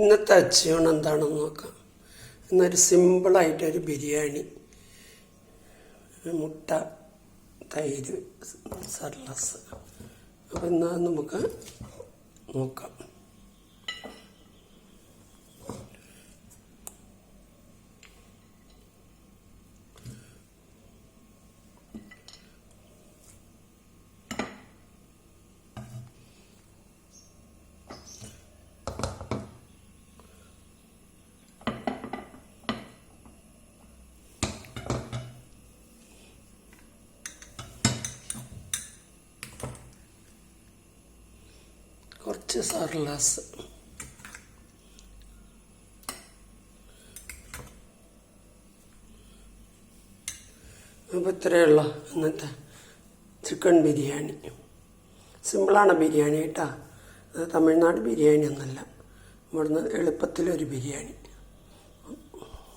ഇന്നത്തെ അച്ചൂണ് എന്താണെന്ന് നോക്കാം. ഇന്നൊരു സിമ്പിളായിട്ടൊരു ബിരിയാണി, മുട്ട, തൈര്, സർലസ്. അപ്പം എന്നാൽ നമുക്ക് നോക്കാം. കുറച്ച് സർലാസ്, അപ്പോൾ ഇത്രയുള്ള ഇന്നത്തെ ചിക്കൻ ബിരിയാണി. സിമ്പിളാണ് ബിരിയാണി കേട്ടോ. അത് തമിഴ്നാട് ബിരിയാണി ഒന്നല്ല, ഇവിടുന്ന് എളുപ്പത്തിലൊരു ബിരിയാണി.